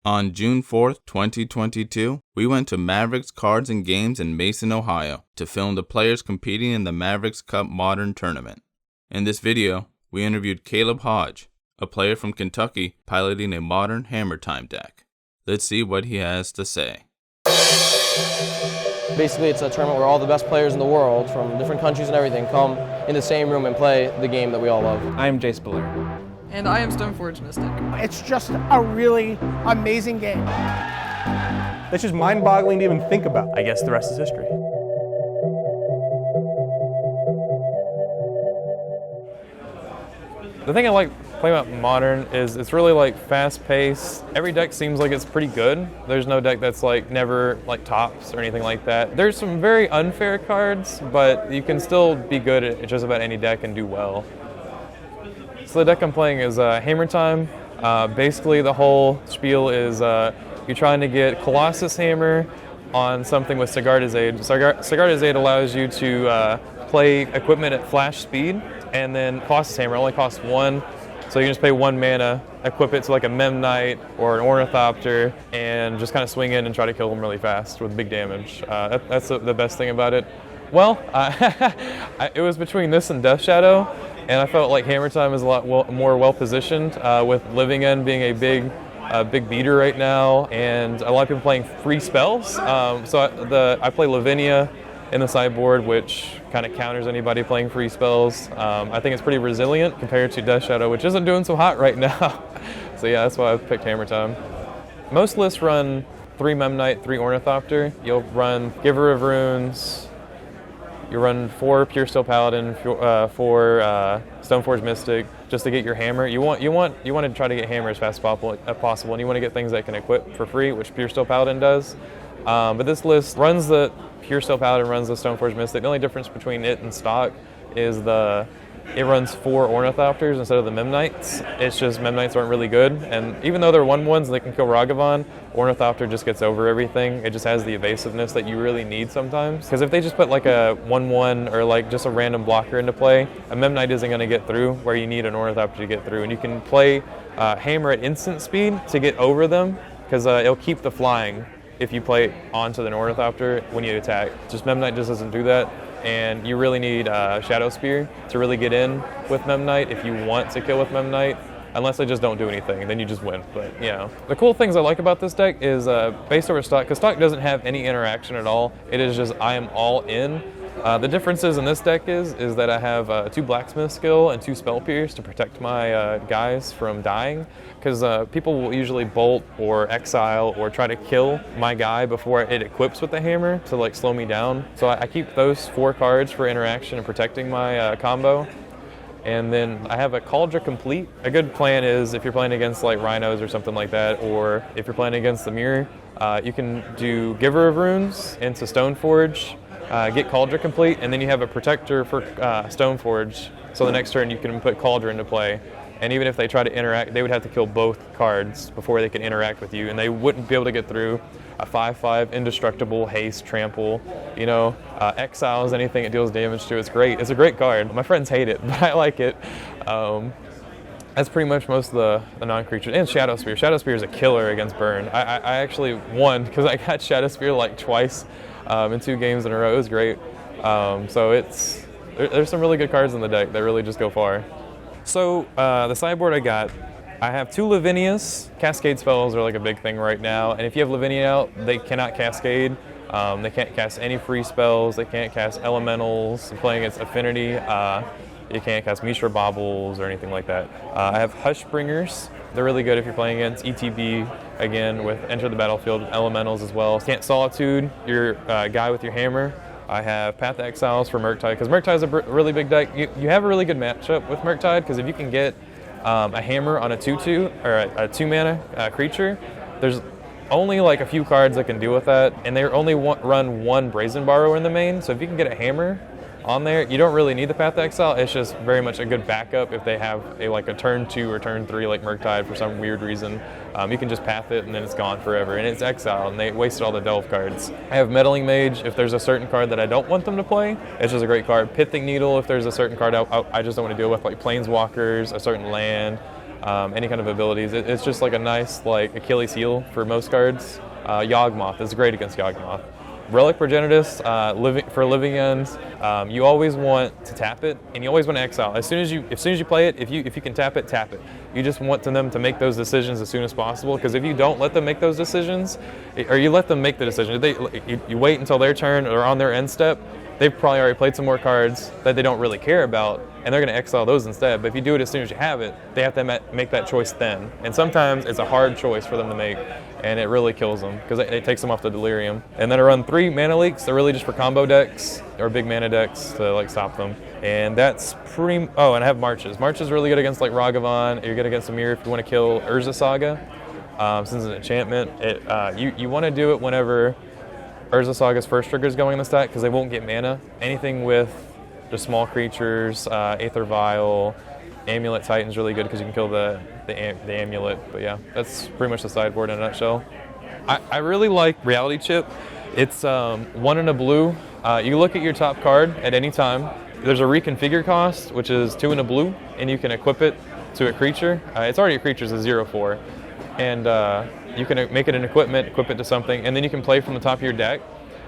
On June 4th, 2022, we went to Mavericks Cards and Games in Mason, Ohio to film the players competing in the Mavericks Cup Modern Tournament. In this video, we interviewed Caleb Hodge, a player from Kentucky piloting a modern Hammertime deck. Let's see what he has to say. Basically, it's a tournament where all the best players in the world from different countries and everything come in the same room and play the game that we all love. I am Jace Ballou. And I am Stoneforge Mystic. It's just a really amazing game. It's just mind-boggling to even think about. I guess the rest is history. The thing I like playing about Modern is it's really like fast-paced. Every deck seems like it's pretty good. There's no deck that's like never like tops or anything like that. There's some very unfair cards, but you can still be good at just about any deck and do well. So the deck I'm playing is Hammertime. Basically the whole spiel is you're trying to get Colossus Hammer on something with Sigarda's Aid. Sigarda's Aid allows you to play equipment at flash speed, and then Colossus Hammer only costs 1, so you can just pay 1 mana, equip it to like a Mem Knight or an Ornithopter, and just kind of swing in and try to kill them really fast with big damage. That's the best thing about it. Well, it was between this and Death Shadow, and I felt like Hammertime is a lot more well-positioned, with Living End being a big beater right now, and a lot of people playing free spells. So I play Lavinia in the sideboard, which kind of counters anybody playing free spells. I think it's pretty resilient compared to Death Shadow, which isn't doing so hot right now. So yeah, that's why I picked Hammertime. Most lists run 3 Mem Knight, 3 Ornithopter. You'll run Giver of Runes. You run 4 Puresteel Paladin, 4 Stoneforge Mystic, just to get your hammer. You want to try to get hammer as fast as possible, and you want to get things that can equip for free, which Puresteel Paladin does. But this list runs the Puresteel Paladin, runs the Stoneforge Mystic. The only difference between it and stock is it runs 4 Ornithopters instead of the Mem Knights. It's just Mem Knights aren't really good, and even though they're 1/1s and they can kill Ragavan, Ornithopter just gets over everything. It just has the evasiveness that you really need sometimes. Because if they just put like a 1/1 or like just a random blocker into play, a Mem Knight isn't going to get through where you need an Ornithopter to get through. And you can play Hammer at instant speed to get over them, because it'll keep the flying if you play onto the Ornithopter when you attack. Just Mem Knight just doesn't do that. And you really need Shadowspear to really get in with Mem Knight if you want to kill with Mem Knight, unless they just don't do anything, and then you just win. But, you know. The cool things I like about this deck is based over stock, because stock doesn't have any interaction at all. It is just I am all in. The differences in this deck is that I have 2 Blacksmith skill and 2 Spell Pierce to protect my guys from dying, because people will usually bolt or exile or try to kill my guy before it equips with the hammer to like slow me down. So I keep those 4 cards for interaction and protecting my combo. And then I have a Kaldra Compleat. A good plan is if you're playing against like Rhinos or something like that, or if you're playing against the Mirror, you can do Giver of Runes into Stoneforge, get Kaldra Compleat, and then you have a protector for Stoneforge. So the next turn you can put Kaldra into play. And even if they try to interact, they would have to kill both cards before they can interact with you, and they wouldn't be able to get through a 5/5 indestructible, haste, trample, exiles anything it deals damage to. It's great. It's a great card. My friends hate it, but I like it. That's pretty much most of the non-creatures. And Shadowspear. Shadowspear is a killer against burn. I actually won because I got Shadowspear like twice in 2 games in a row. It was great. So there's some really good cards in the deck that really just go far. So the sideboard I have 2 Lavinias. Cascade spells are like a big thing right now, and if you have Lavinia out, they cannot cascade. They can't cast any free spells. They can't cast elementals. I'm playing against Affinity. You can't cast Mishra Baubles or anything like that. I have Hushbringers. They're really good if you're playing against ETB, again, with Enter the Battlefield elementals as well. Can't Solitude your guy with your hammer. I have Path to Exiles for Murktide, because Murktide is a really big deck. You have a really good matchup with Murktide, because if you can get a hammer on a 2/2 or a 2-mana creature, there's only like a few cards that can deal with that, and they only run 1 Brazen Borrower in the main. So if you can get a hammer on there, you don't really need the Path to Exile. It's just very much a good backup if they have a turn 2 or turn 3 like Murktide for some weird reason. You can just path it and then it's gone forever, and it's exiled, and they wasted all the Delve cards. I have Meddling Mage if there's a certain card that I don't want them to play. It's just a great card. Pithing Needle if there's a certain card I just don't want to deal with, like Planeswalkers, a certain land. any kind of abilities. It's just like a nice like Achilles heel for most cards. Yawgmoth is great against Yawgmoth. Relic Progenitus, for living ends, you always want to tap it, and you always want to exile. As soon as you play it, if you can tap it, tap it. You just want them to make those decisions as soon as possible, because if you don't let them make those decisions, or you let them make the decision, you wait until their turn or on their end step, they've probably already played some more cards that they don't really care about, and they're going to exile those instead. But if you do it as soon as you have it, they have to make that choice then. And sometimes it's a hard choice for them to make, and it really kills them because it takes them off the delirium. And then I run 3 mana leaks. They're really just for combo decks or big mana decks to like stop them. And that's pretty. Oh, and I have Marches. March is really good against like Ragavan. You're good against Amir if you want to kill Urza Saga. Since it's an enchantment, you want to do it whenever Urza Saga's first trigger is going in the stack because they won't get mana. Anything with just small creatures, Aether Vial, Amulet Titan's really good because you can kill the amulet. But yeah, that's pretty much the sideboard in a nutshell. I really like Reality Chip. It's 1 and a blue. You look at your top card at any time. There's a reconfigure cost, which is 2 and a blue, and you can equip it to a creature. It's already a creature, it's a 0/4. And you can make it an equip it to something, and then you can play from the top of your deck.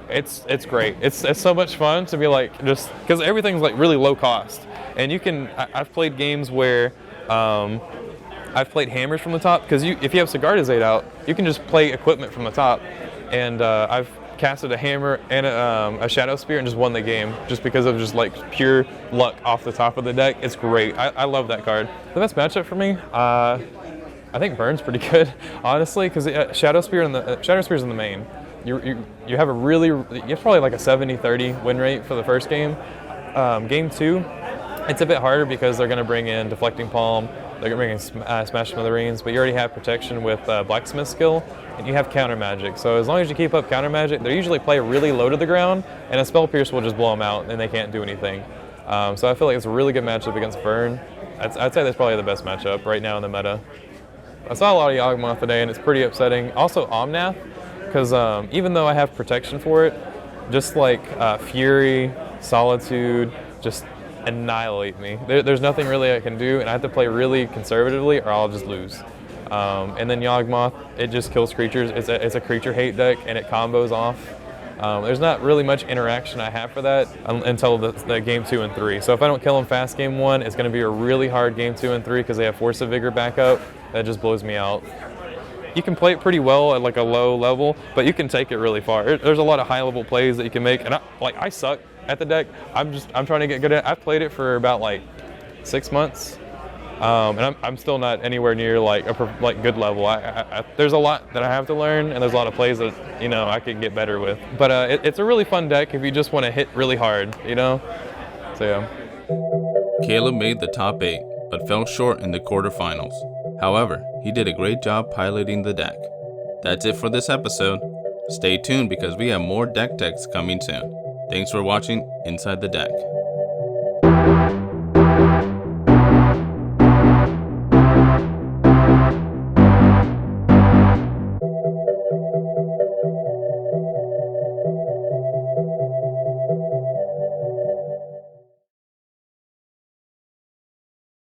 It's great. It's so much fun to be like, just because everything's like really low cost, and you can. I've played games where I've played hammers from the top because if you have Sigarda's 8 out, you can just play equipment from the top, and I've casted a hammer and a Shadowspear and just won the game just because of just like pure luck off the top of the deck. It's great. I love that card. The best matchup for me. I think Burn's pretty good, honestly, because Shadowspear's in the main. You have probably like a 70-30 win rate for the first game. Game 2, it's a bit harder because they're going to bring in Deflecting Palm, they're going to bring in Smash Smithereens, but you already have protection with Blacksmith skill, and you have counter magic. So as long as you keep up counter magic, they usually play really low to the ground, and a Spell Pierce will just blow them out, and they can't do anything. So I feel like it's a really good matchup against Burn. I'd say that's probably the best matchup right now in the meta. I saw a lot of Yawgmoth today, and it's pretty upsetting. Also Omnath, because even though I have protection for it, just like Fury, Solitude, just annihilate me. There's nothing really I can do, and I have to play really conservatively or I'll just lose. And then Yawgmoth, it just kills creatures. It's a creature hate deck, and it combos off. There's not really much interaction I have for that until the game 2 and 3. So if I don't kill them fast game 1, it's going to be a really hard game 2 and 3 because they have Force of Vigor backup. That just blows me out. You can play it pretty well at like a low level, but you can take it really far. There's a lot of high level plays that you can make, and I suck at the deck. I'm trying to get good at it. I've played it for about like 6 months, and I'm still not anywhere near like a good level. There's a lot that I have to learn, and there's a lot of plays that I can get better with. But it's a really fun deck if you just want to hit really hard, So yeah. Caleb made the top 8, but fell short in the quarterfinals. However, he did a great job piloting the deck. That's it for this episode. Stay tuned because we have more deck techs coming soon. Thanks for watching Inside the Deck.